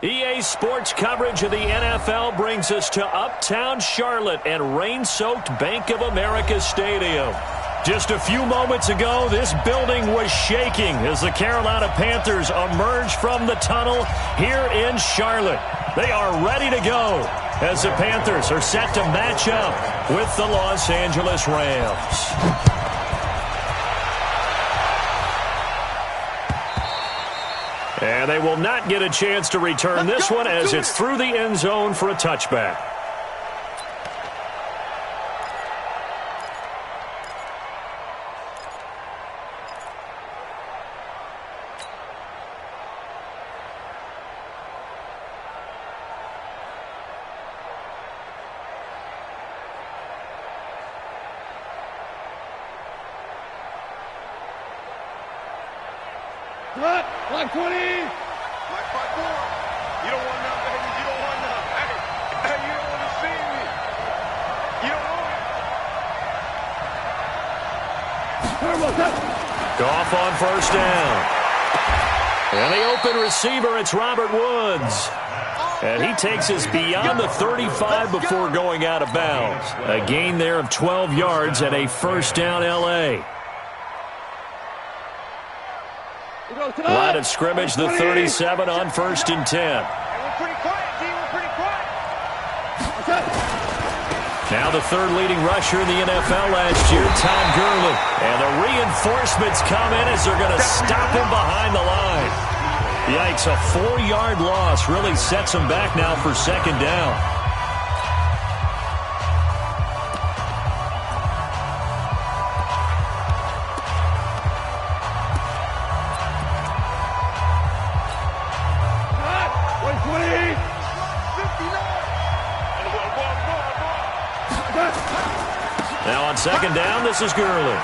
EA Sports coverage of the NFL brings us to Uptown Charlotte and rain-soaked Bank of America Stadium. Just a few moments ago, this building was shaking as the Carolina Panthers emerged from the tunnel here in Charlotte. They are ready to go as the Panthers are set to match up with the Los Angeles Rams. And they will not get a chance to return this one as it's through the end zone for a touchback. Like 20. Like 5-4. You don't want none, baby. You don't want none. Hey, you don't want to see me. You don't want it. Goff on first down. And the open receiver, it's Robert Woods. And he takes us beyond the 35 before going out of bounds. A gain there of 12 yards and a first down L.A. Line of scrimmage, the 37 on 1st and 10. We're pretty quiet, G. We're pretty quiet. Now the third leading rusher in the NFL last year, Todd Gurley. And the reinforcements come in as they're going to stop him behind the line. Yikes, a 4-yard loss really sets him back now for second down. Now on second down, this is Gurley.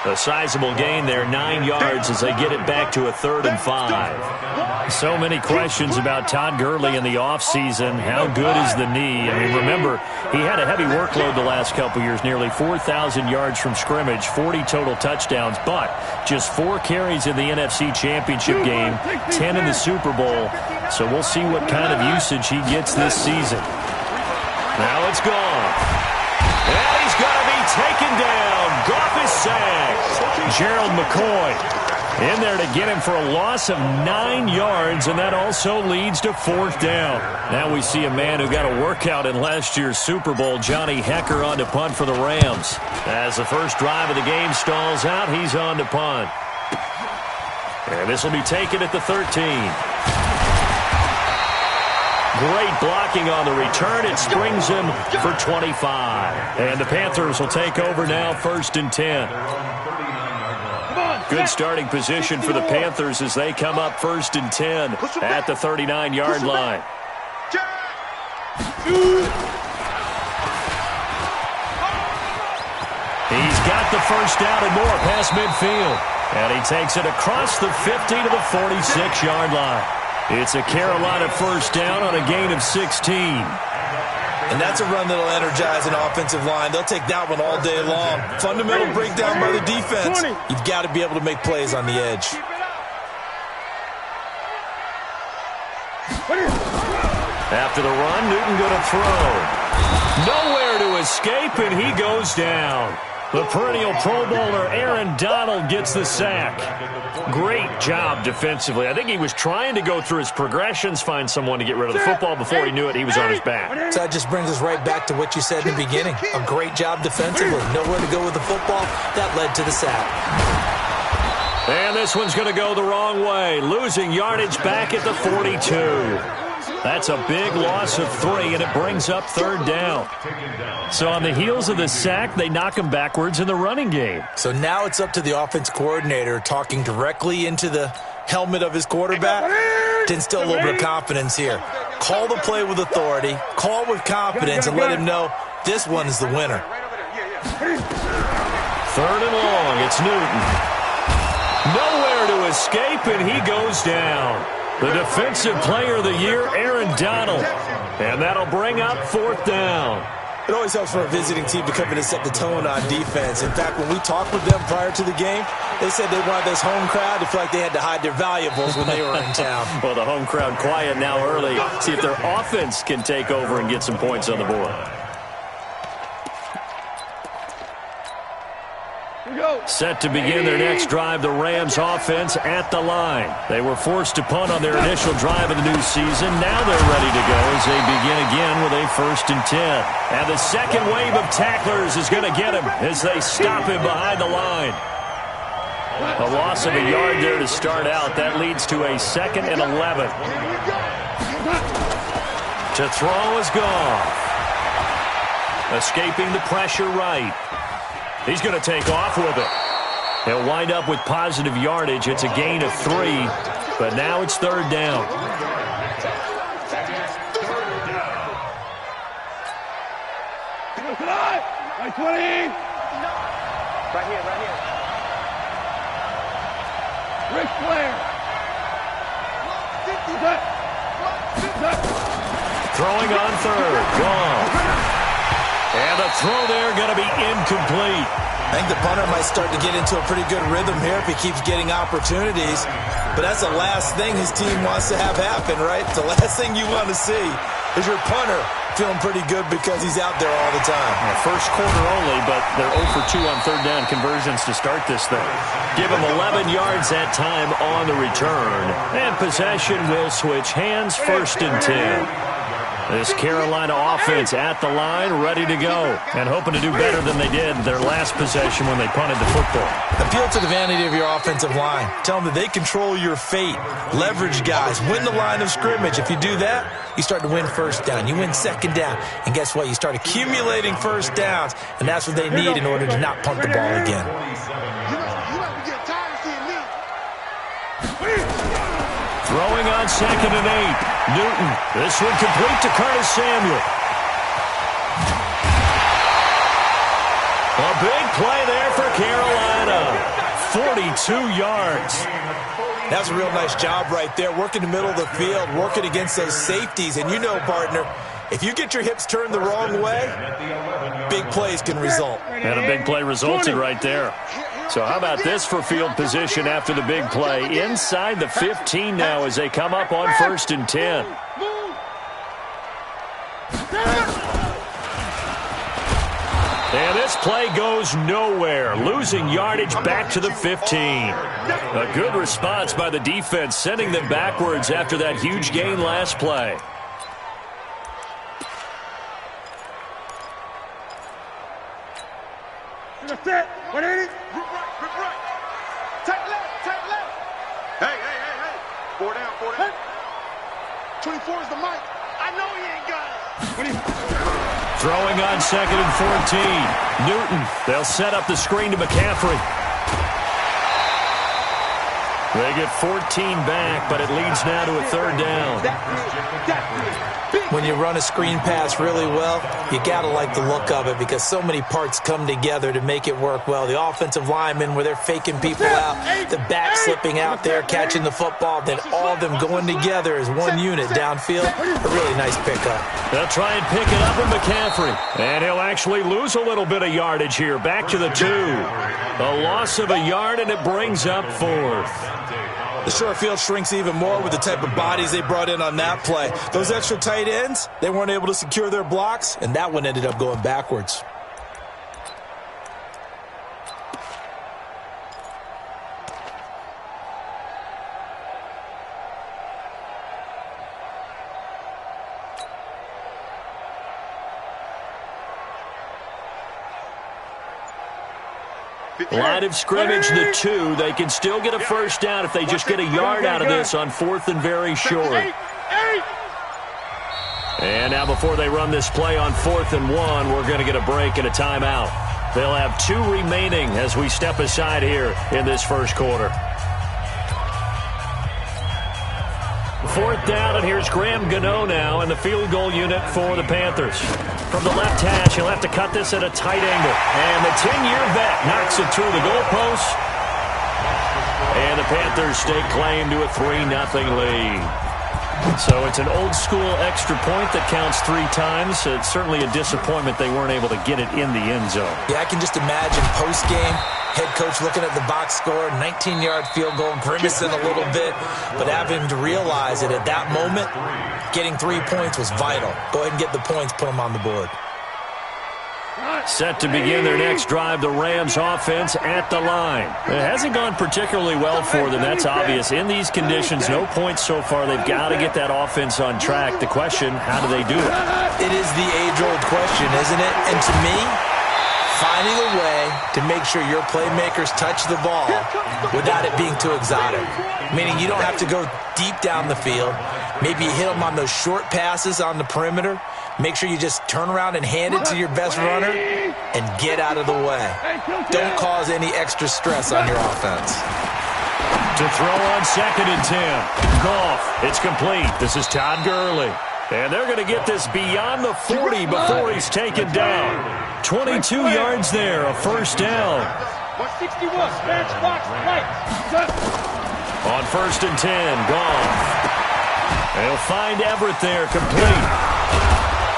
A sizable gain there, 9 yards as they get it back to a 3rd and 5. So many questions about Todd Gurley in the offseason. How good is the knee? I mean, remember, he had a heavy workload the last couple years, nearly 4,000 yards from scrimmage, 40 total touchdowns, but just 4 carries in the NFC Championship game, 10 in the Super Bowl. So we'll see what kind of usage he gets this season. Now it's gone. And he's going to be taken down. Goff is sacked. Gerald McCoy in there to get him for a loss of 9 yards, and that also leads to 4th down. Now we see a man who got a workout in last year's Super Bowl, Johnny Hecker, on to punt for the Rams. As the first drive of the game stalls out, he's on to punt. And this will be taken at the 13. Great blocking on the return. It springs him for 25. And the Panthers will take over now, 1st and 10. Good starting position for the Panthers as they come up 1st and 10 at the 39-yard line. He's got the first down and more past midfield. And he takes it across the 50 to the 46-yard line. It's a Carolina first down on a gain of 16. And that's a run that'll energize an offensive line. They'll take that one all day long. Fundamental breakdown by the defense. You've got to be able to make plays on the edge. After the run, Newton going to throw. Nowhere to escape, and he goes down. The perennial Pro Bowler Aaron Donald gets the sack. Great job defensively. I think he was trying to go through his progressions, find someone to get rid of the football. Before he knew it, he was on his back. So that just brings us right back to what you said in the beginning. A great job defensively. Nowhere to go with the football. That led to the sack. And this one's going to go the wrong way. Losing yardage back at the 42. That's a big loss of 3, and it brings up 3rd down. So on the heels of the sack, they knock him backwards in the running game. So now it's up to the offense coordinator talking directly into the helmet of his quarterback to instill a little bit of confidence here. Call the play with authority, call with confidence, and let him know this one is the winner. 3rd and long, it's Newton. Nowhere to escape, and he goes down. The Defensive Player of the Year, Aaron Donald. And that'll bring up 4th down. It always helps for a visiting team to come in and set the tone on defense. In fact, when we talked with them prior to the game, they said they wanted this home crowd to feel like they had to hide their valuables when they were in town. Well, the home crowd quiet now early. See if their offense can take over and get some points on the board. Set to begin their next drive, the Rams offense at the line. They were forced to punt on their initial drive of the new season. Now they're ready to go as they begin again with a 1st and 10. And the second wave of tacklers is going to get him as they stop him behind the line. A loss of a yard there to start out. That leads to a 2nd and 11. To throw is Goff. Escaping the pressure right. He's going to take off with it. He'll wind up with positive yardage. It's a gain of 3, but now it's 3rd down. Right 20. Right here. Rick Flair. Throwing on 3rd. Gone. And the throw there going to be incomplete. I think the punter might start to get into a pretty good rhythm here if he keeps getting opportunities. But that's the last thing his team wants to have happen, right? The last thing you want to see is your punter feeling pretty good because he's out there all the time. Yeah, first quarter only, but they're 0 for 2 on 3rd down conversions to start this thing. Give him 11 yards that time on the return. And possession will switch hands, 1st and 10. This Carolina offense at the line, ready to go, and hoping to do better than they did their last possession when they punted the football. Appeal to the vanity of your offensive line. Tell them that they control your fate. Leverage guys. Win the line of scrimmage. If you do that, you start to win 1st down. You win 2nd down. And guess what? You start accumulating 1st downs, and that's what they need in order to not punt the ball again. Throwing on 2nd and 8. Newton. This one complete to Curtis Samuel. A big play there for Carolina. 42 yards. That's a real nice job right there. Working the middle of the field, working against those safeties. And you know, partner, if you get your hips turned the wrong way, big plays can result. And a big play resulted right there. So how about this for field position after the big play? Inside the 15 now as they come up on 1st and 10. And this play goes nowhere. Losing yardage back to the 15. A good response by the defense, sending them backwards after that huge gain last play. That's it. 180. Right. Take left. Hey. 4 down. 24 is the mic. I know he ain't got it. Throwing on 2nd and 14. Newton. They'll set up the screen to McCaffrey. They get 14 back, but it leads now to a 3rd down. When you run a screen pass really well, you got to like the look of it because so many parts come together to make it work well. The offensive linemen where they're faking people out, the back slipping out there, catching the football, then all of them going together as one unit downfield. A really nice pickup. They'll try and pick it up with McCaffrey. And he'll actually lose a little bit of yardage here. Back to the 2. A loss of a yard, and it brings up 4th. The short field shrinks even more with the type of bodies they brought in on that play. Those extra tight ends, they weren't able to secure their blocks, and that one ended up going backwards. Line of scrimmage, the 2. They can still get a 1st down if they just get a yard out of this on 4th and very short. And now before they run this play on 4th and 1, we're going to get a break and a timeout. They'll have 2 remaining as we step aside here in this first quarter. 4th down, and here's Graham Gano now in the field goal unit for the Panthers. From the left hash, he'll have to cut this at a tight angle. And the 10-year vet knocks it through the goalpost. And the Panthers stake claim to a 3-0 lead. So it's an old-school extra point that counts 3 times. It's certainly a disappointment they weren't able to get it in the end zone. Yeah, I can just imagine post-game, head coach looking at the box score, 19-yard field goal, grimacing a little bit, but having to realize that at that moment, getting 3 points was vital. Go ahead and get the points, put them on the board. Set to begin their next drive, the Rams offense at the line. It hasn't gone particularly well for them, that's obvious. In these conditions, no points so far. They've got to get that offense on track. The question, how do they do it? It is the age-old question, isn't it? And to me, finding a way to make sure your playmakers touch the ball without it being too exotic. Meaning you don't have to go deep down the field. Maybe you hit them on those short passes on the perimeter. Make sure you just turn around and hand it to your best runner and get out of the way. Don't cause any extra stress on your offense. To throw on 2nd and 10. Goff, it's complete. This is Todd Gurley. And they're going to get this beyond the 40 before he's taken down. 22 yards there, a first down. 161, match box, right. On 1st and 10, Goff. They'll find Everett there, complete.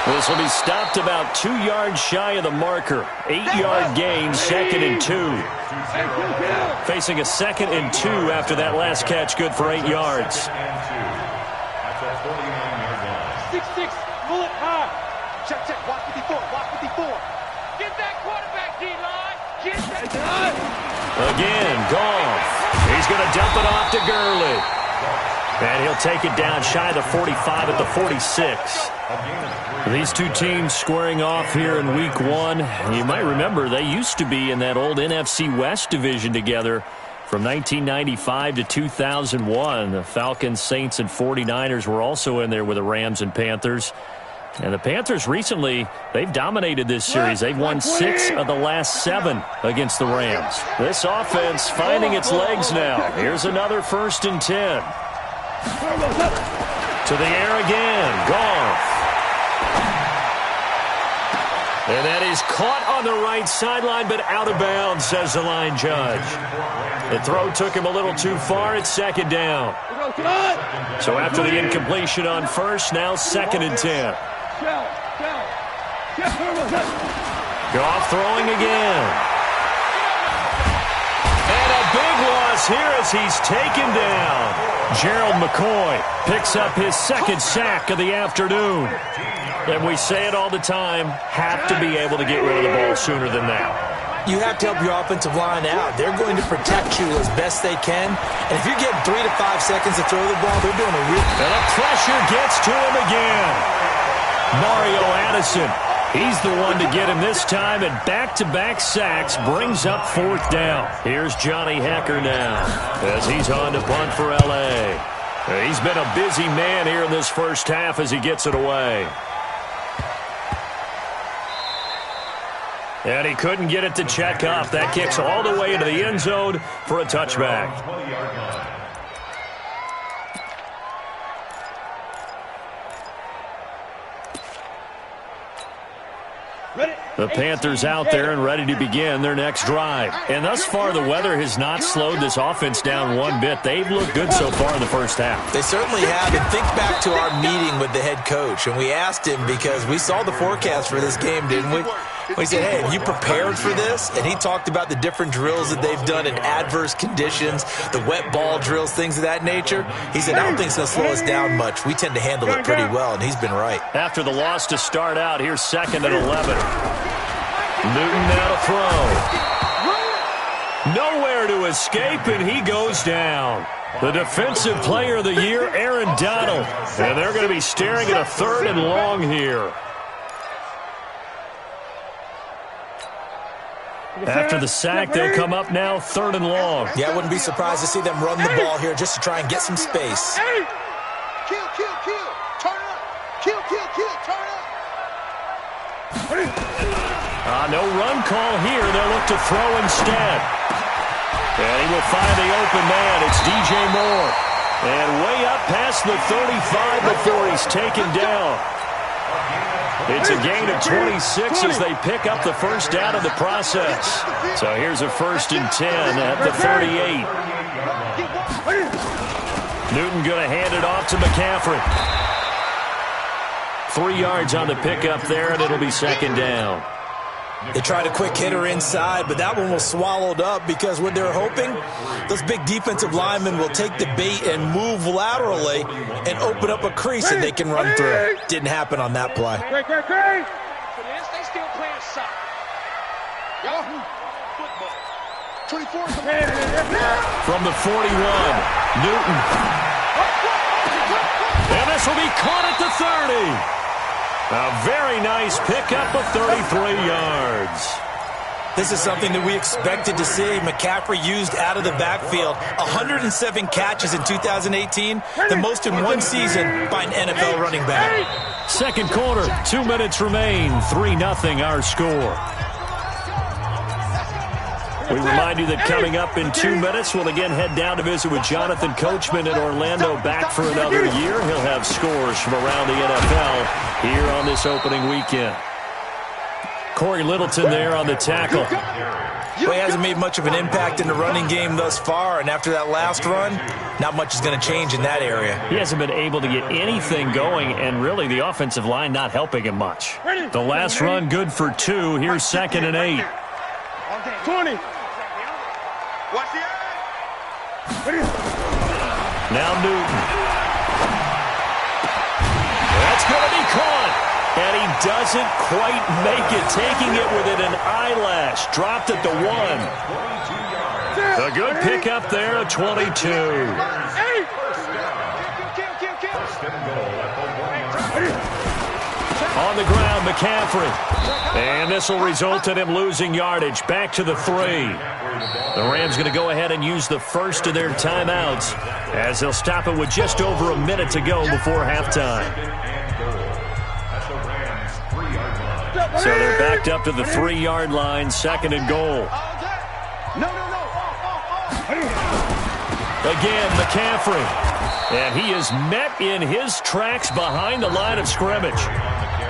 This will be stopped about 2 yards shy of the marker. 8-yard gain, 2nd and 2. Facing a 2nd and 2 after that last catch, good for 8 yards. 6-6, bullet high. Check, watch 54, watch 54. Get that quarterback, D-line. Get that. Again, Goff. He's going to dump it off to Gurley. And he'll take it down shy of the 45 at the 46. These two teams squaring off here in Week 1. You might remember they used to be in that old NFC West division together from 1995 to 2001. The Falcons, Saints, and 49ers were also in there with the Rams and Panthers. And the Panthers recently, they've dominated this series. They've won 6 of the last 7 against the Rams. This offense finding its legs now. Here's another 1st and 10. To the air again. Goff. And that is caught on the right sideline, but out of bounds, says the line judge. The throw took him a little too far. It's 2nd down. So after the incompletion on 1st, now 2nd and 10. Goff throwing again. And a big loss here as he's taken down. Gerald McCoy picks up his 2nd sack of the afternoon. And we say it all the time, have to be able to get rid of the ball sooner than that. You have to help your offensive line out. They're going to protect you as best they can. And if you're getting 3 to 5 seconds to throw the ball, they're doing a real... And the pressure gets to him again. Mario Addison, he's the one to get him this time, and back-to-back sacks brings up 4th down. Here's Johnny Hecker now as he's on to punt for L.A. He's been a busy man here in this first half as he gets it away. And he couldn't get it to check up. That kicks all the way into the end zone for a touchback. The Panthers out there and ready to begin their next drive. And thus far, the weather has not slowed this offense down one bit. They've looked good so far in the first half. They certainly have. And think back to our meeting with the head coach. And we asked him because we saw the forecast for this game, didn't we? We said, hey, have you prepared for this? And he talked about the different drills that they've done in adverse conditions, the wet ball drills, things of that nature. He said, I don't think it's going to slow us down much. We tend to handle it pretty well, and he's been right. After the loss to start out, here's 2nd and 11. Newton now to throw. Nowhere to escape, and he goes down. The defensive player of the year, Aaron Donald. And they're going to be staring at a 3rd and long here. After the sack, they'll come up now 3rd and long. Yeah, I wouldn't be surprised to see them run the ball here just to try and get some space. Kill, turn up. Kill, turn up. No run call here. They'll look to throw instead. And he will find the open man. It's DJ Moore. And way up past the 35 before he's taken down. It's a gain of 26 as they pick up the first down in the process. So here's a 1st and 10 at the 38. Newton going to hand it off to McCaffrey. 3 yards on the pickup there, and it'll be second down. They tried a quick hitter inside, but that one was swallowed up because what they're hoping, those big defensive linemen will take the bait and move laterally and open up a crease that they can run through. Didn't happen on that play. They still playing soft. From the 41, Newton. And this will be caught at the 30. A very nice pickup of 33 yards. This is something that we expected to see. McCaffrey used out of the backfield. 107 catches in 2018, the most in one season by an NFL running back. Second quarter, 2 minutes remain. 3-0 our score. We remind you that coming up in 2 minutes, we'll again head down to visit with Jonathan Coachman in Orlando, back for another year. He'll have scores from around the NFL here on this opening weekend. Corey Littleton there on the tackle. Well, he hasn't made much of an impact in the running game thus far, and after that last run, not much is going to change in that area. He hasn't been able to get anything going, and really the offensive line not helping him much. The last run good for 2. Here's 2nd and 8. 20. Watch the eye. Now Newton. That's going to be caught. And he doesn't quite make it, taking it within an eyelash. Dropped at the 1. A good pickup there at 22. On the ground, McCaffrey. And this will result in him losing yardage. Back to the 3. The Rams going to go ahead and use the first of their timeouts as they'll stop it with just over a minute to go before halftime. So they're backed up to the 3-yard line, 2nd and goal. Again, McCaffrey. And he is met in his tracks behind the line of scrimmage.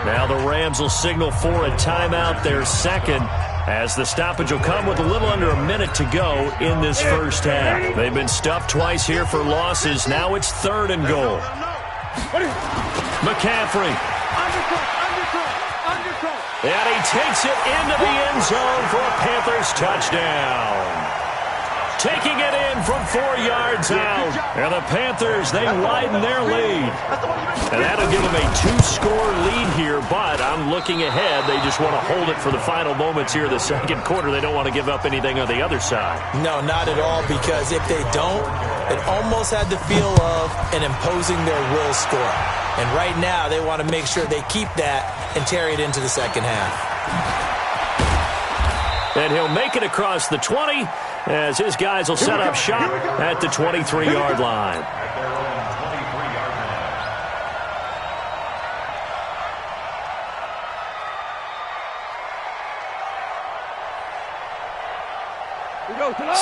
Now the Rams will signal for a timeout, their second, as the stoppage will come with a little under a minute to go in this first half. They've been stuffed twice here for losses. Now it's 3rd and goal. McCaffrey. And he takes it into the end zone for a Panthers touchdown. Taking it in from 4 yards out. And the Panthers, they widen their lead. And that'll give them a 2-score lead here, but I'm looking ahead. They just want to hold it for the final moments here in the second quarter. They don't want to give up anything on the other side. No, not at all, because if they don't, it almost had the feel of an imposing their will score. And right now, they want to make sure they keep that and carry it into the second half. And he'll make it across the 20 as his guys will set up shop at the 23-yard line.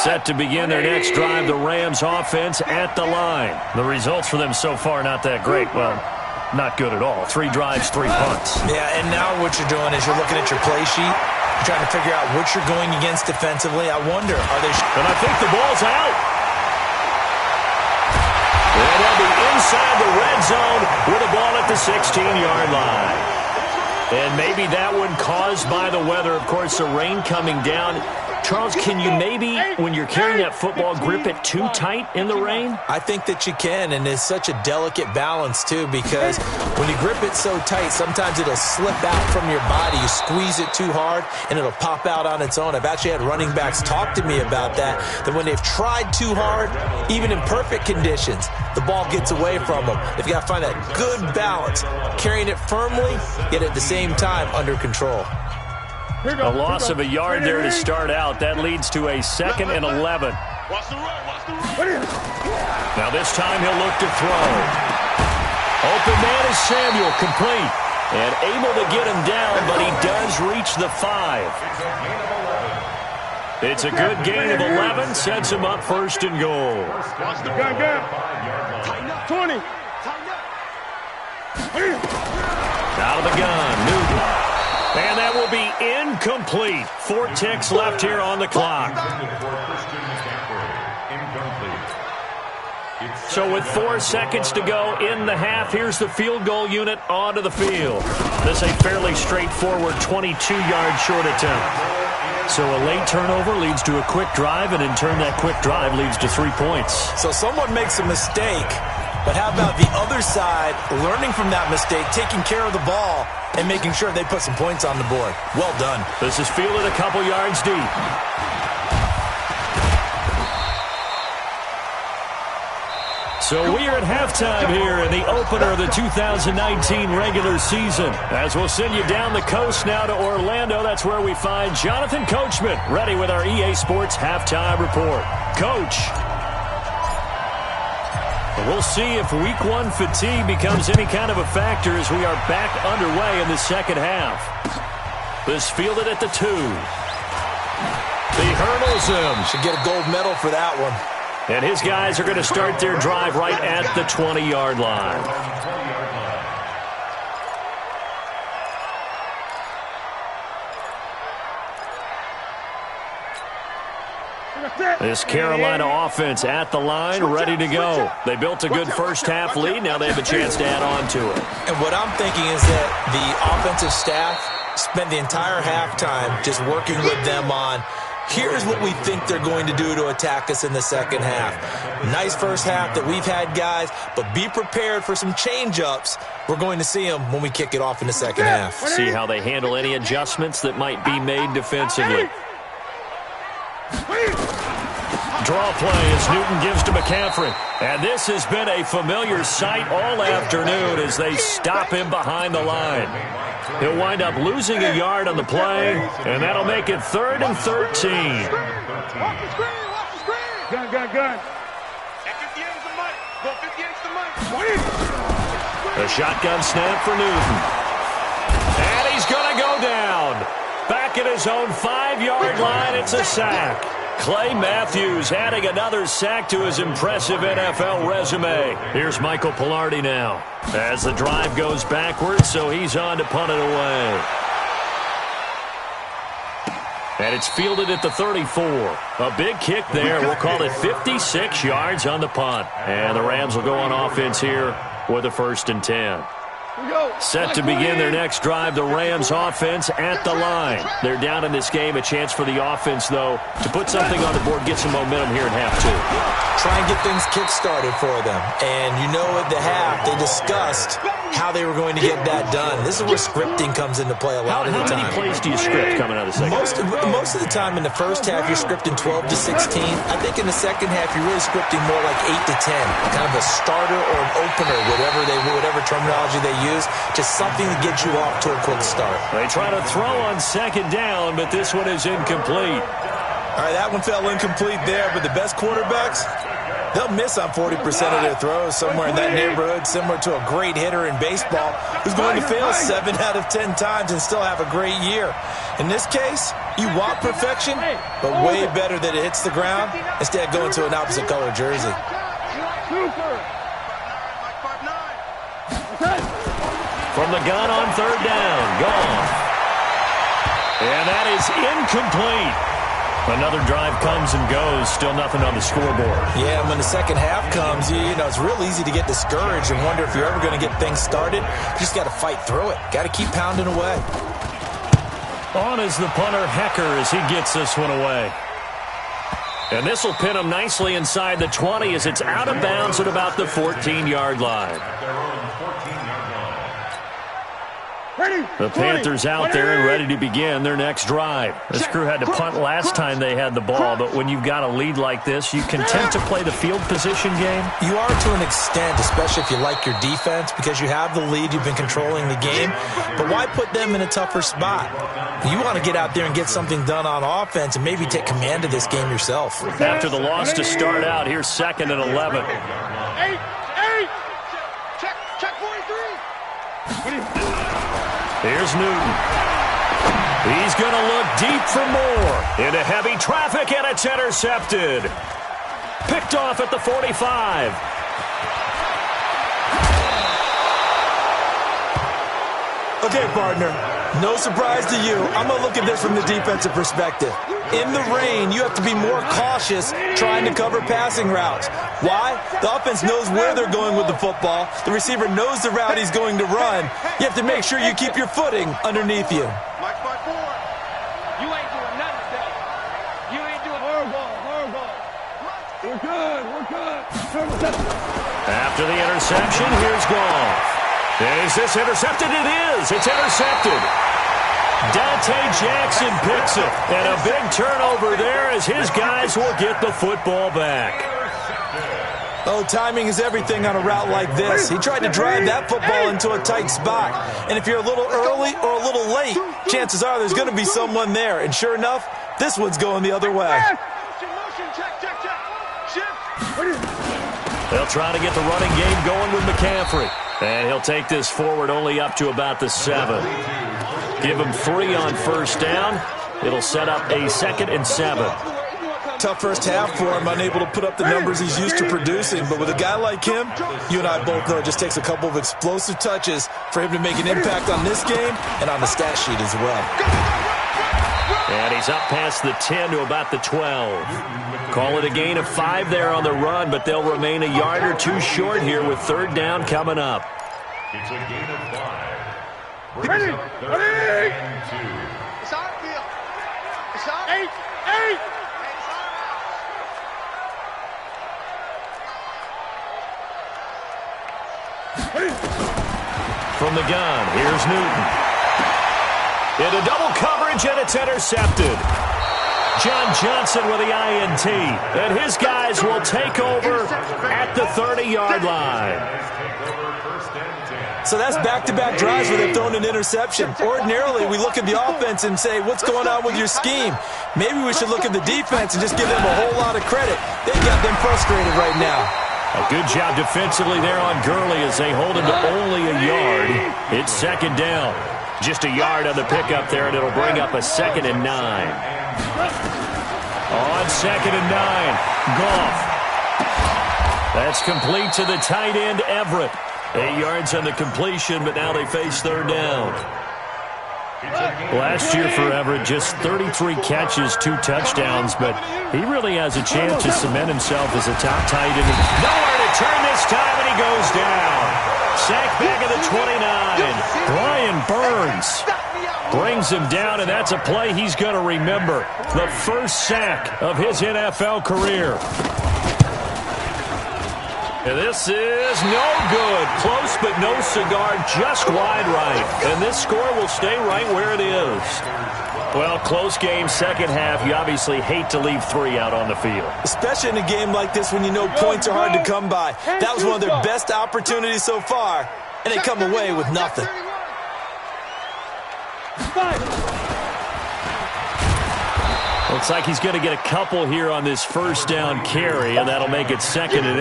Set to begin their next drive, the Rams offense at the line. The results for them so far not that great. Well, not good at all. 3 drives, 3 punts. Yeah, and now what you're doing is you're looking at your play sheet. You're trying to figure out what you're going against defensively. I wonder, are they... And I think the ball's out. And they'll be inside the red zone with a ball at the 16-yard line. And maybe that one caused by the weather. Of course, the rain coming down. Charles, can you maybe, when you're carrying that football, grip it too tight in the rain? I think that you can, and it's such a delicate balance, too, because when you grip it so tight, sometimes it'll slip out from your body. You squeeze it too hard, and it'll pop out on its own. I've actually had running backs talk to me about that when they've tried too hard, even in perfect conditions, the ball gets away from them. They've got to find that good balance, carrying it firmly, yet at the same time under control. A loss of a yard there to start out. That leads to a 2nd and 11. Now this time he'll look to throw. Open man is Samuel, complete. And able to get him down, but he does reach the 5. It's a good gain of 11. Sets him up 1st and goal. 20. Out of the gun, Newton. And that will be incomplete. 4 ticks left here on the clock. So with 4 seconds to go in the half, here's the field goal unit onto the field. This a fairly straightforward 22-yard short attempt. So a late turnover leads to a quick drive, and in turn that quick drive leads to 3 points. So someone makes a mistake, but how about the other side learning from that mistake, taking care of the ball, and making sure they put some points on the board? Well done. This is fielded a couple yards deep. So we are at halftime here in the opener of the 2019 regular season. As we'll send you down the coast now to Orlando, that's where we find Jonathan Coachman, ready with our EA Sports halftime report. Coach. We'll see if week 1 fatigue becomes any kind of a factor as we are back underway in the second half. This fielded at the 2. He hurdles him. Should get a gold medal for that one. And his guys are going to start their drive right at the 20-yard line. This Carolina offense at the line, ready to go. They built a good first-half lead. Now they have a chance to add on to it. And what I'm thinking is that the offensive staff spent the entire halftime just working with them on, here's what we think they're going to do to attack us in the second half. Nice first half that we've had, guys, but be prepared for some change-ups. We're going to see them when we kick it off in the second half. See how they handle any adjustments that might be made defensively. Draw play as Newton gives to McCaffrey. And this has been a familiar sight all afternoon as they stop him behind the line. He'll wind up losing a yard on the play, and that'll make it 3rd and 13. Watch the screen. Gun. At 58 is the money. Go 58 is the money. A shotgun snap for Newton. And he's going to go down. Back at his own 5-yard line, it's a sack. Clay Matthews adding another sack to his impressive NFL resume. Here's Michael Pilardi now as the drive goes backwards, so he's on to punt it away. And it's fielded at the 34. A big kick there. We'll call it 56 yards on the punt. And the Rams will go on offense here with a 1st and 10. Set to begin their next drive, the Rams offense at the line. They're down in this game. A chance for the offense, though, to put something on the board, get some momentum here in half 2. Try and get things kick-started for them. And you know at the half, they discussed how they were going to get that done. This is where scripting comes into play a lot of the time. How many plays do you script coming out of the second half? Most of the time in the first half, you're scripting 12 to 16. I think in the second half, you're really scripting more like 8 to 10. Kind of a starter or an opener, whatever terminology they use. Just something to get you off to a quick start. They try to throw on 2nd down, but this one is incomplete. All right, that one fell incomplete there, but the best quarterbacks, they'll miss on 40% of their throws, somewhere in that neighborhood, similar to a great hitter in baseball who's going to fail 7 out of 10 times and still have a great year. In this case, you want perfection, but way better that it hits the ground instead of going to an opposite color jersey. From the gun on 3rd down, gone. And that is incomplete. Another drive comes and goes, still nothing on the scoreboard. Yeah, and when the second half comes, you know, it's real easy to get discouraged and wonder if you're ever going to get things started. You just got to fight through it. Got to keep pounding away. On is the punter, Hecker, as he gets this one away. And this will pin him nicely inside the 20 as it's out of bounds at about the 14-yard line. The Panthers out there and ready to begin their next drive. This crew had to punt last time they had the ball, but when you've got a lead like this, you content to play the field position game? You are to an extent, especially if you like your defense, because you have the lead, you've been controlling the game. But why put them in a tougher spot? You want to get out there and get something done on offense and maybe take command of this game yourself. After the loss to start out, here's 2nd and 11. Check 43. Here's Newton. He's going to look deep for more. Into heavy traffic, and it's intercepted. Picked off at the 45. Okay, partner, no surprise to you. I'm going to look at this from the defensive perspective. In the rain, you have to be more cautious trying to cover passing routes. Why? The offense knows where they're going with the football. The receiver knows the route he's going to run. You have to make sure you keep your footing underneath you. Mike by 4. You ain't doing nothing today. You ain't doing horrible. We're good. After the interception, here's Goff. Is this intercepted? It is. It's intercepted. Dante Jackson picks it. And a big turnover there as his guys will get the football back. Oh, timing is everything on a route like this. He tried to drive that football into a tight spot. And if you're a little early or a little late, chances are there's going to be someone there. And sure enough, this one's going the other way. They'll try to get the running game going with McCaffrey. And he'll take this forward only up to about the 7. Give him 3 on first down. It'll set up a 2nd and 7. Tough first half for him, unable to put up the numbers he's used to producing. But with a guy like him, you and I both know it just takes a couple of explosive touches for him to make an impact on this game and on the stat sheet as well. And he's up past the 10 to about the 12. Call it a gain of 5 there on the run, but they'll remain a yard or 2 short here with 3rd down coming up. It's a gain of 5. Ready. It's our field. It's our 8. From the gun, here's Newton. Into double coverage, and it's intercepted. John Johnson with the INT. And his guys will take over at the 30-yard line. So that's back-to-back drives where they've thrown an interception. Ordinarily, we look at the offense and say, what's going on with your scheme? Maybe we should look at the defense and just give them a whole lot of credit. They've got them frustrated right now. A good job defensively there on Gurley as they hold him to only a yard. It's 2nd down. Just a yard on the pickup there, and it'll bring up a 2nd and 9. On 2nd and 9, Goff. That's complete to the tight end, Everett. 8 yards on the completion, but now they face 3rd down. Last year for Everett, just 33 catches, 2 touchdowns, but he really has a chance to cement himself as a top tight end. Nowhere to turn this time, and he goes down. Sack back at the 29. Brian Burns brings him down, and that's a play he's going to remember. The first sack of his NFL career. And this is no good. Close, but no cigar, just wide right. And this score will stay right where it is. Well, close game, second half. You obviously hate to leave 3 out on the field. Especially in a game like this when you know points are hard to come by. That was one of their best opportunities so far, and they come away with nothing. Looks like he's going to get a couple here on this first down carry, and that'll make it 2nd and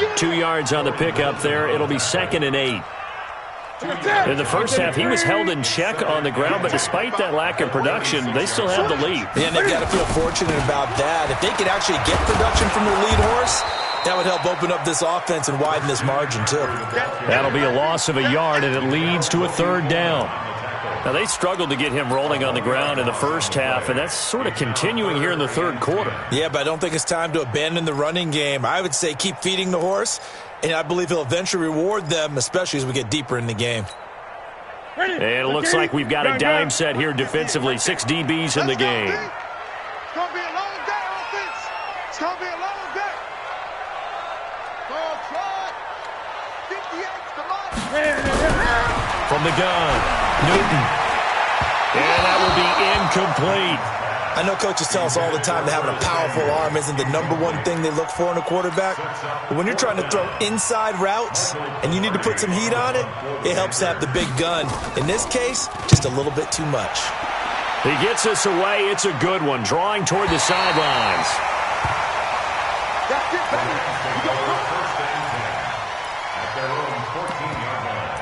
8. 2 yards on the pickup there. It'll be 2nd and 8. In the first half, he was held in check on the ground, but despite that lack of production, they still have the lead. And they've got to feel fortunate about that. If they could actually get production from their lead horse, that would help open up this offense and widen this margin, too. That'll be a loss of a yard, and it leads to a 3rd down. Now, they struggled to get him rolling on the ground in the first half, and that's sort of continuing here in the 3rd quarter. Yeah, but I don't think it's time to abandon the running game. I would say keep feeding the horse, and I believe he'll eventually reward them, especially as we get deeper in the game. And it looks like we've got a dime set here defensively. 6 DBs in the game. It's going to be a long day, offense. It's going to be a long day. Go try. 58, come on. From the gun, Newton. And that will be incomplete. I know coaches tell us all the time that having a powerful arm isn't the #1 thing they look for in a quarterback. But when you're trying to throw inside routes and you need to put some heat on it, it helps to have the big gun. In this case, just a little bit too much. He gets us away. It's a good one, drawing toward the sidelines. That's it, baby. You go First and 10 at their own 14-yard line.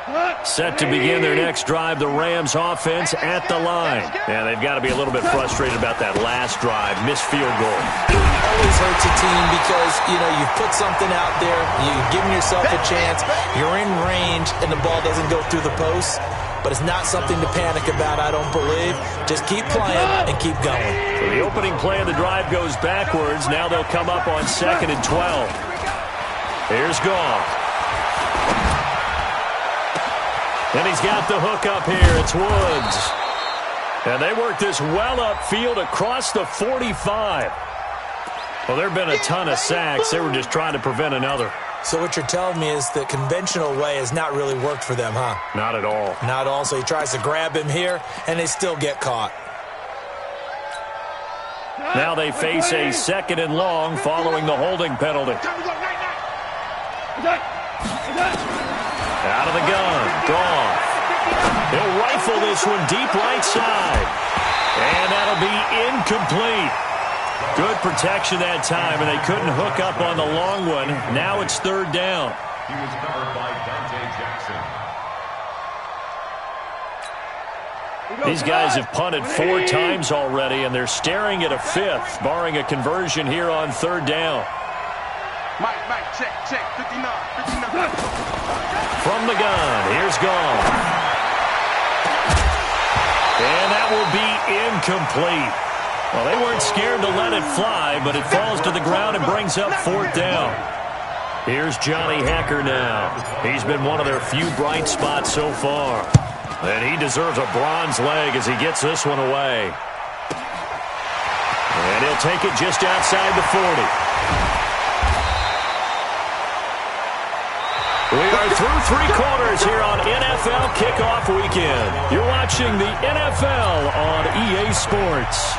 What? Set to begin their next drive, the Rams offense at the line. And they've got to be a little bit frustrated about that last drive, missed field goal. Always hurts a team because, you've put something out there, you've given yourself a chance, you're in range, and the ball doesn't go through the post. But it's not something to panic about, I don't believe. Just keep playing and keep going. So the opening play of the drive goes backwards. Now they'll come up on 2nd and 12. Here's Goff. And he's got the hook up here. It's Woods. And they work this well upfield across the 45. Well, there have been a ton of sacks. They were just trying to prevent another. So what you're telling me is the conventional way has not really worked for them, huh? Not at all. Not at all. So he tries to grab him here, and they still get caught. Now they face a 2nd and long following the holding penalty. Out of the gun. Goff. He'll rifle this one deep right side. And that'll be incomplete. Good protection that time, and they couldn't hook up on the long one. Now it's 3rd down. He was covered by Dante Jackson. These guys have punted 4 times already, and they're staring at a 5th, barring a conversion here on 3rd down. Mike, check, 59. From the gun, here's Goff. And that will be incomplete. Well, they weren't scared to let it fly, but it falls to the ground and brings up 4th down. Here's Johnny Hekker now. He's been one of their few bright spots so far. And he deserves a bronze leg as he gets this one away. And he'll take it just outside the 40. We are through 3 quarters here on NFL Kickoff Weekend. You're watching the NFL on EA Sports.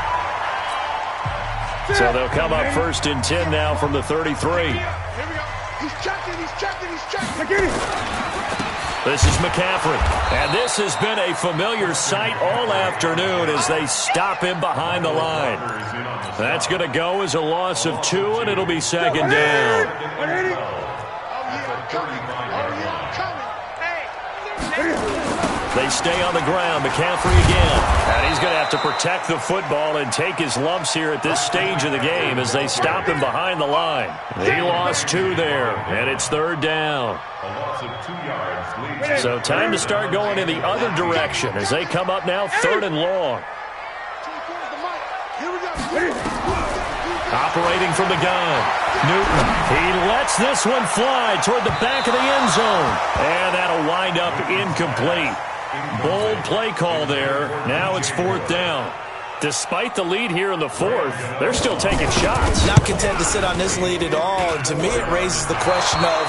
So they'll come up 1st and 10 now from the 33. Here we go. He's checking. This is McCaffrey. And this has been a familiar sight all afternoon as they stop him behind the line. That's going to go as a loss of 2, and it'll be 2nd down. They stay on the ground. McCaffrey again. And he's going to have to protect the football and take his lumps here at this stage of the game as they stop him behind the line. He lost 2 there, and it's 3rd down. So time to start going in the other direction as they come up now 3rd and long. Operating from the gun. Newton. He lets this one fly toward the back of the end zone. And that'll wind up incomplete. Bold play call there. Now it's 4th down. Despite the lead here in the 4th, they're still taking shots. Not content to sit on this lead at all. And to me, it raises the question of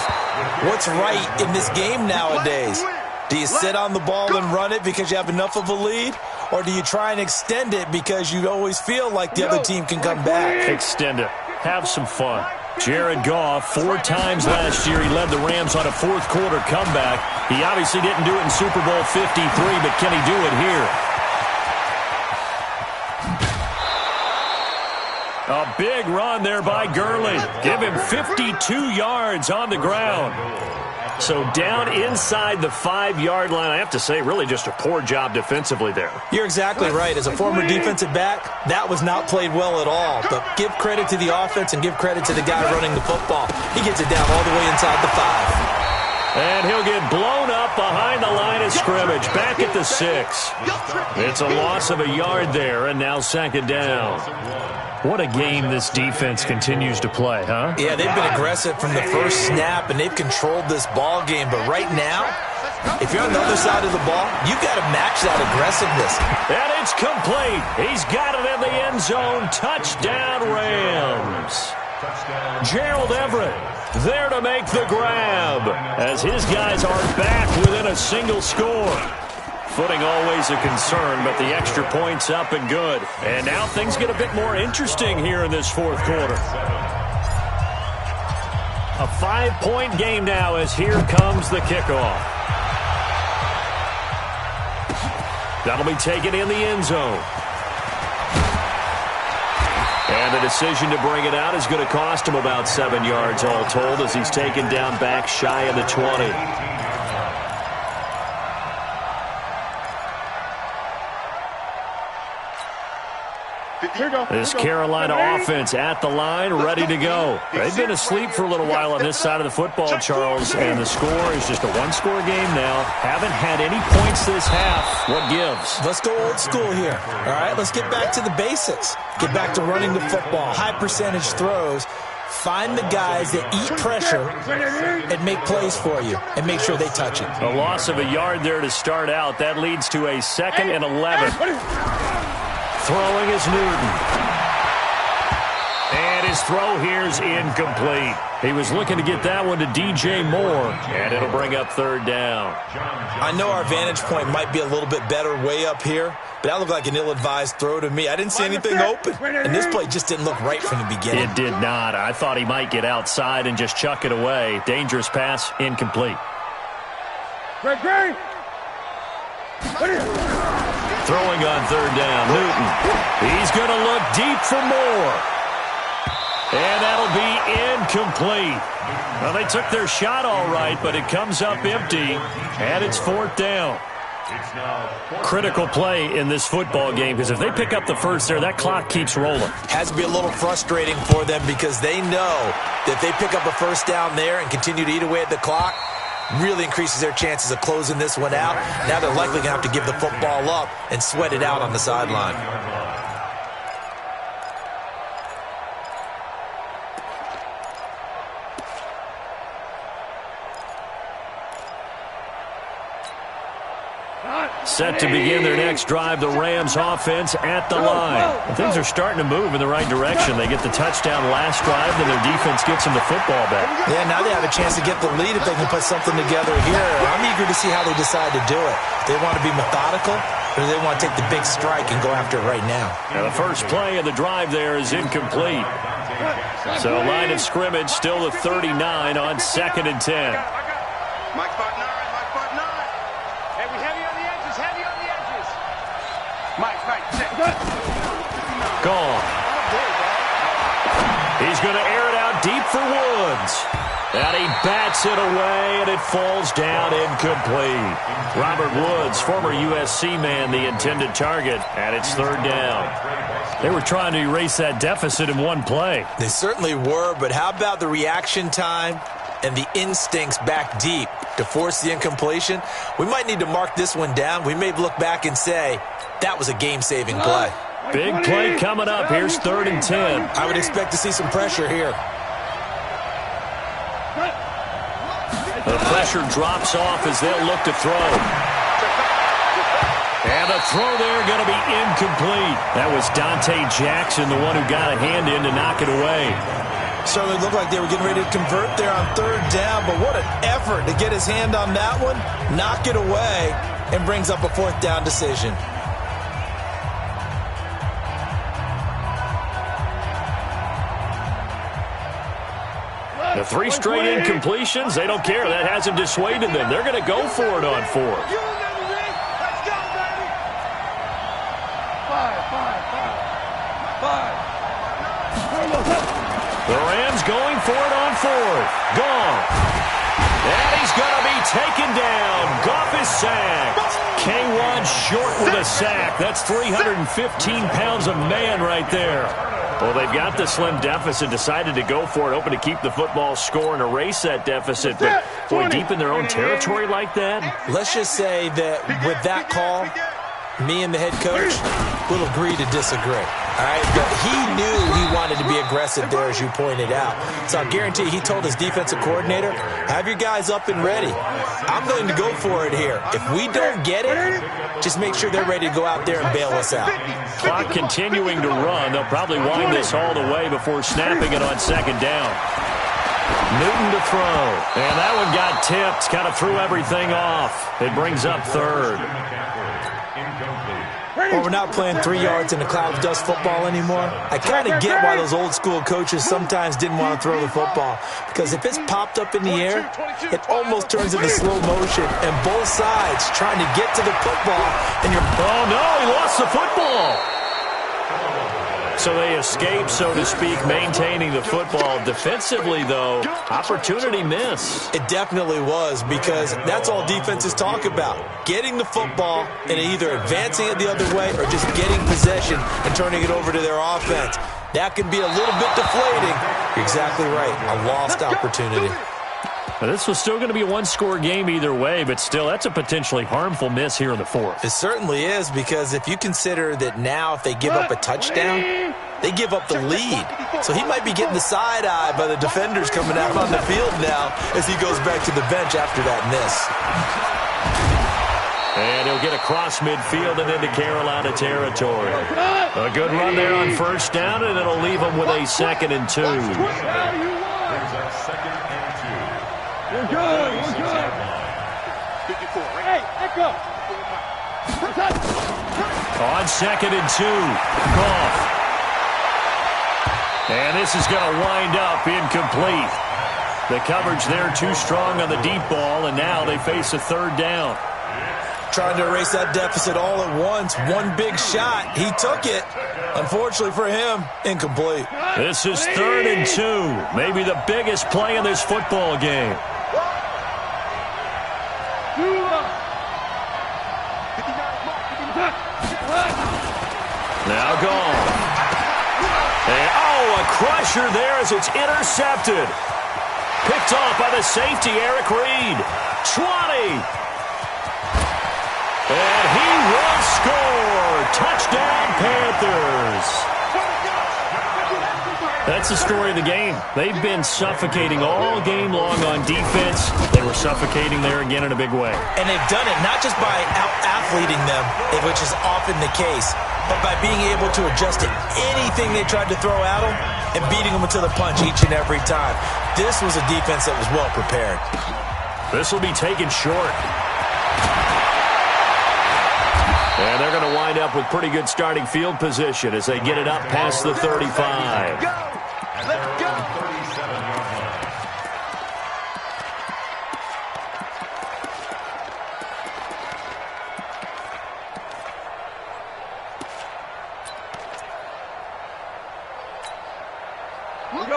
what's right in this game nowadays. Do you sit on the ball and run it because you have enough of a lead? Or do you try and extend it because you always feel like the other team can come back? Extend it. Have some fun. Jared Goff, 4 times last year, he led the Rams on a 4th quarter comeback. He obviously didn't do it in Super Bowl 53, but can he do it here? A big run there by Gurley. Give him 52 yards on the ground. So down inside the 5-yard line, I have to say, really just a poor job defensively there. You're exactly right. As a former defensive back, that was not played well at all. But give credit to the offense and give credit to the guy running the football. He gets it down all the way inside the 5. And he'll get blown up behind the line of scrimmage, back at the 6. It's a loss of a yard there, and now 2nd down. What a game this defense continues to play, huh? Yeah, they've been aggressive from the first snap, and they've controlled this ball game. But right now, if you're on the other side of the ball, you've got to match that aggressiveness. And it's complete. He's got it in the end zone. Touchdown, Rams. Gerald Everett there to make the grab as his guys are back within a single score. Footing always a concern, but the extra point's up and good. And now things get a bit more interesting here in this 4th quarter. A 5-point game now as here comes the kickoff. That'll be taken in the end zone. And the decision to bring it out is going to cost him about 7 yards all told as he's taken down back shy of the 20. This Carolina offense at the line, ready to go. They've been asleep for a little while on this side of the football, Charles, and the score is just a one-score game now. Haven't had any points this half. What gives? Let's go old school here. All right, let's get back to the basics. Get back to running the football, high percentage throws. Find the guys that eat pressure and make plays for you and make sure they touch it. A loss of a yard there to start out. That leads to a 2nd and 11. Throwing is Newton. And his throw here is incomplete. He was looking to get that one to DJ Moore, and it'll bring up 3rd down. I know our vantage point might be a little bit better way up here, but that looked like an ill-advised throw to me. I didn't see anything open, and this play just didn't look right from the beginning. It did not. I thought he might get outside and just chuck it away. Dangerous pass, incomplete. Throwing on 3rd down, Newton. He's going to look deep for Moore. And that'll be incomplete. Well, they took their shot all right, but it comes up empty, and it's 4th down. Critical play in this football game, because if they pick up the first there, that clock keeps rolling. Has to be a little frustrating for them because they know that if they pick up a first down there and continue to eat away at the clock, really increases their chances of closing this one out. Now they're likely going to have to give the football up and sweat it out on the sideline. Set to begin their next drive, the Rams offense at the line. And things are starting to move in the right direction. They get the touchdown last drive, then their defense gets them the football back. Yeah, now they have a chance to get the lead if they can put something together here. I'm eager to see how they decide to do it. They want to be methodical, or do they want to take the big strike and go after it right now? Now the first play of the drive there is incomplete. So line of scrimmage still at 39 on 2nd and 10. Mike spot 9, Mike spot 9. Hey, we heavy on the edges, heavy on the edges. Mike, check. Gone. He's going to air it out deep for Woods. And he bats it away, and it falls down incomplete. Robert Woods, former USC man, the intended target, and it's 3rd down. They were trying to erase that deficit in one play. They certainly were, but how about the reaction time and the instincts back deep to force the incompletion? We might need to mark this one down. We may look back and say, that was a game-saving play. Big play coming up. Here's 3rd and 10. I would expect to see some pressure here. The pressure drops off as they'll look to throw. And the throw there going to be incomplete. That was Dante Jackson, the one who got a hand in to knock it away. Certainly looked like they were getting ready to convert there on 3rd down, but what an effort to get his hand on that one, knock it away, and brings up a 4th down decision. The 3 straight incompletions, they don't care. That hasn't dissuaded them. They're going to go for it on 4th. Let's go, baby. 5. The Rams going for it on 4th. Gone. And he's going to be taken down. Goff is sacked. K1 short with a sack. That's 315 pounds of man right there. Well, they've got the slim deficit, decided to go for it, hoping to keep the football score and erase that deficit. But, boy, deep in their own territory like that. Let's just say that with that call, me and the head coach will agree to disagree. All right, but he knew he wanted to be aggressive there, as you pointed out. So I guarantee he told his defensive coordinator, have your guys up and ready. I'm going to go for it here. If we don't get it, just make sure they're ready to go out there and bail us out. Clock continuing to run. They'll probably wind this all the way before snapping it on 2nd down. Newton to throw. And that one got tipped. Kind of threw everything off. It brings up 3rd. Well, we're not playing 3 yards in a cloud of dust football anymore. I kind of get why those old school coaches sometimes didn't want to throw the football. Because if it's popped up in the air, it almost turns into slow motion. And both sides trying to get to the football. And you're, oh, no, he lost the football. So they escape, so to speak, maintaining the football. Defensively, though, opportunity miss. It definitely was, because that's all defenses talk about. Getting the football and either advancing it the other way or just getting possession and turning it over to their offense. That can be a little bit deflating. You're exactly right. A lost opportunity. Now, this was still going to be a one-score game either way, but still, that's a potentially harmful miss here in the fourth. It certainly is, because if you consider that now if they give up a touchdown, they give up the lead. So he might be getting the side eye by the defenders coming out on the field now as he goes back to the bench after that miss. And he'll get across midfield and into Carolina territory. A good run there on first down, and it'll leave them with a 2nd and 2. There's a 2nd and 2. We're good. We're good. 54. Hey, let go. On 2nd and 2, Goff. And this is going to wind up incomplete. The coverage there too strong on the deep ball, and now they face a 3rd down. Trying to erase that deficit all at once. One big shot. He took it. Unfortunately for him, incomplete. This is 3rd and 2. Maybe the biggest play in this football game. Now gone. And, a crusher there as it's intercepted. Picked off by the safety, Eric Reed. 20. And he will score. Touchdown, Panthers. That's the story of the game. They've been suffocating all game long on defense. They were suffocating there again in a big way. And they've done it not just by out-athleting them, which is often the case, but by being able to adjust to anything they tried to throw at them and beating them to the punch each and every time. This was a defense that was well prepared. This will be taken short. And they're going to wind up with pretty good starting field position as they get it up past the 35. Let's go. 37-yard line.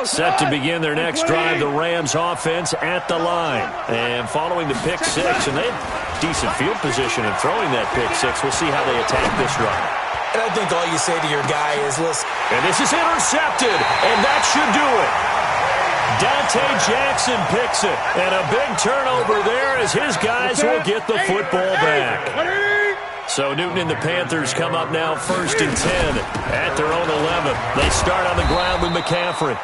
Set to begin their next drive, the Rams offense at the line. And following the pick six, and they have decent field position in throwing that pick six. We'll see how they attack this drive. And I think all you say to your guy is, listen. And this is intercepted, and that should do it. Dante Jackson picks it, and a big turnover there as his guys will get the football back. So Newton and the Panthers come up now 1st and 10 at their own 11. They start on the ground with McCaffrey.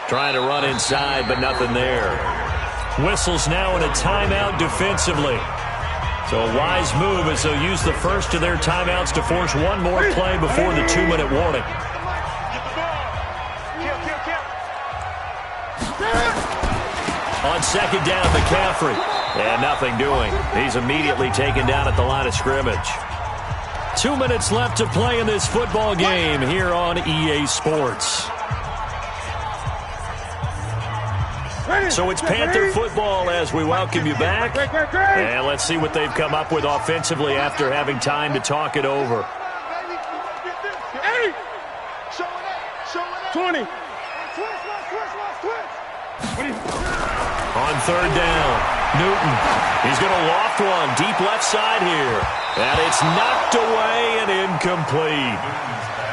Trying to run inside, but nothing there. Whistles now in a timeout defensively. So a wise move as they'll use the first of their timeouts to force one more play before the 2-minute warning. On 2nd down, McCaffrey. And nothing doing. He's immediately taken down at the line of scrimmage. 2 minutes left to play in this football game here on EA Sports. So it's Panther football as we welcome you back. And let's see what they've come up with offensively after having time to talk it over. 20. On 3rd down, Newton. He's going to loft one deep left side here. And it's knocked away and incomplete.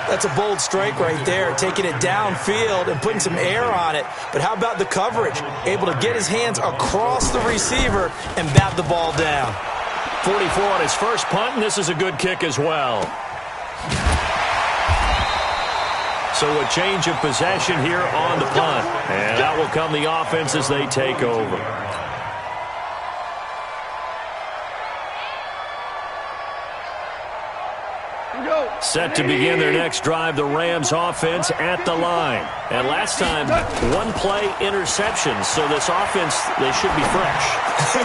That's a bold strike right there, taking it downfield and putting some air on it. But how about the coverage? Able to get his hands across the receiver and bat the ball down. 44 on his first punt, and this is a good kick as well. So a change of possession here on the punt. And out will come the offense as they take over. Set to begin their next drive, the Rams offense at the line. And last time, one play interception. So this offense, they should be fresh.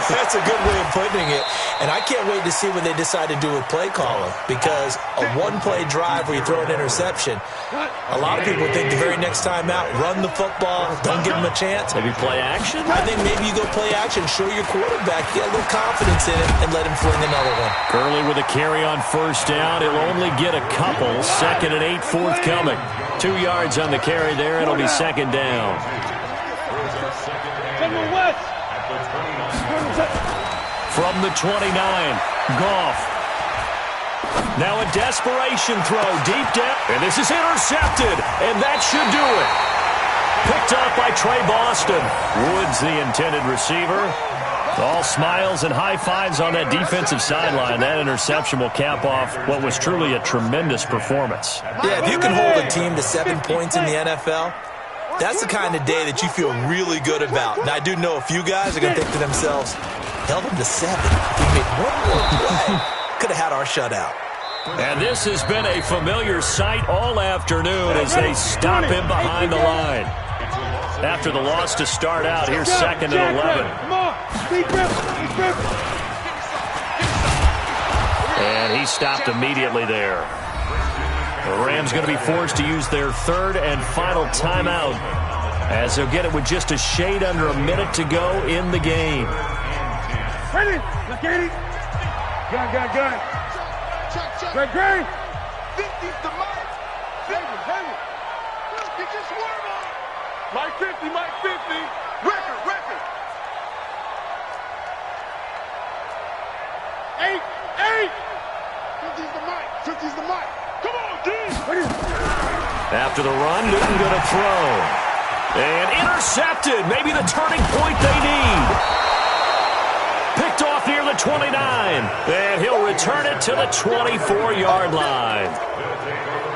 That's a good way of putting it. And I can't wait to see what they decide to do with play calling. Because a one-play drive where you throw an interception, a lot of people think the very next time out, run the football, don't give them a chance. Maybe play action? I think maybe you go play action, show your quarterback, get a little confidence in it, and let him fling another one. Gurley with a carry on first down. He'll only get a couple. 2nd and 8 forthcoming. 2 yards on the carry there. It'll be 2nd down. From the 29, Goff. Now a desperation throw deep down. And this is intercepted. And that should do it. Picked up by Trey Boston. Woods, the intended receiver. All smiles and high fives on that defensive sideline. That interception will cap off what was truly a tremendous performance. Yeah, if you can hold a team to 7 points in the NFL, that's the kind of day that you feel really good about. And I do know a few guys are going to think to themselves, held them to 7. If we made one more play, could have had our shutout. And this has been a familiar sight all afternoon as they stop him behind the line. After the loss to start out, here's 2nd and 11. And he stopped immediately there. The Rams going to be forced to use their 3rd and final timeout as they'll get it with just a shade under a minute to go in the game. Ready? Look at it. Gun. Check. Great. 50's the mark. 50. You just warm up. Mike 50. Record. 8. 50's the mic. Come on, D. After the run, Newton going to throw. And intercepted. Maybe the turning point they need. Picked off near the 29. And he'll return it to the 24-yard line.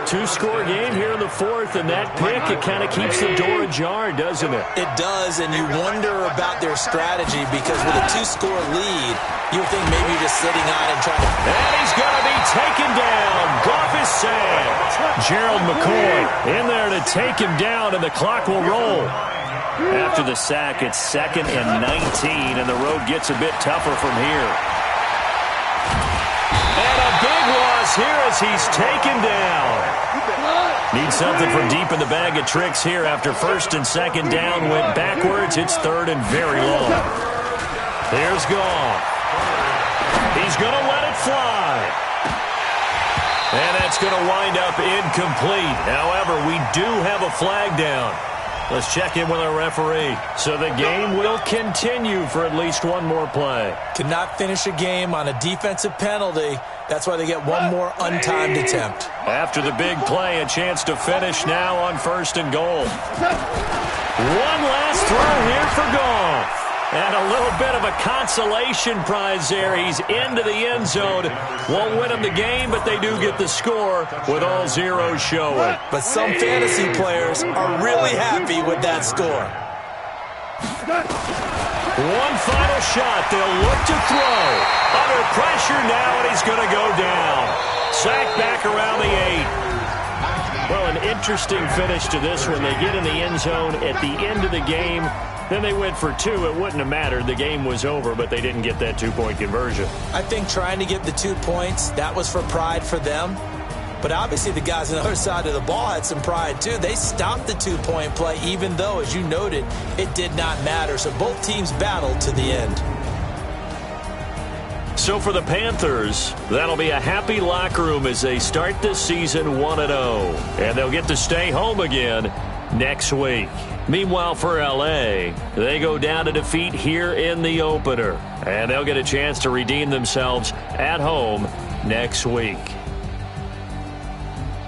2-score game here in the 4th, and that pick, it kind of keeps the door ajar, doesn't it? It does, and you wonder about their strategy because with a 2-score lead, you would think maybe you're just sitting on and trying to... And he's going to be taken down. Goff is sacked. Gerald McCoy in there to take him down, and the clock will roll. After the sack, it's 2nd and 19, and the road gets a bit tougher from here. And a big loss here as he's taken down. Need something from deep in the bag of tricks here after 1st and 2nd down went backwards. It's 3rd and very long. Here's Goff. He's going to let it fly. And that's going to wind up incomplete. However, we do have a flag down. Let's check in with our referee. So the game will continue for at least one more play. Cannot finish a game on a defensive penalty. That's why they get one more untimed attempt. After the big play, a chance to finish now on 1st and goal. One last throw here for Goff. And a little bit of a consolation prize there. He's into the end zone. Won't win him the game, but they do get the score with all zeros showing. But some fantasy players are really happy with that score. One final shot. They'll look to throw. Under pressure now, and he's going to go down. Sacked back around the 8. Well, an interesting finish to this one. They get in the end zone at the end of the game. Then they went for 2. It wouldn't have mattered. The game was over, but they didn't get that 2-point conversion. I think trying to get the 2 points, that was for pride for them. But obviously the guys on the other side of the ball had some pride too. They stopped the 2-point play, even though, as you noted, it did not matter. So both teams battled to the end. So for the Panthers, that'll be a happy locker room as they start this season 1-0. And they'll get to stay home again next week. Meanwhile, for L.A., they go down to defeat here in the opener. And they'll get a chance to redeem themselves at home next week.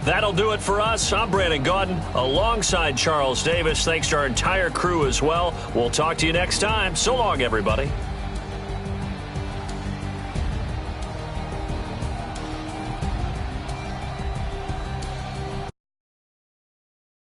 That'll do it for us. I'm Brandon Gaudin alongside Charles Davis. Thanks to our entire crew as well. We'll talk to you next time. So long, everybody.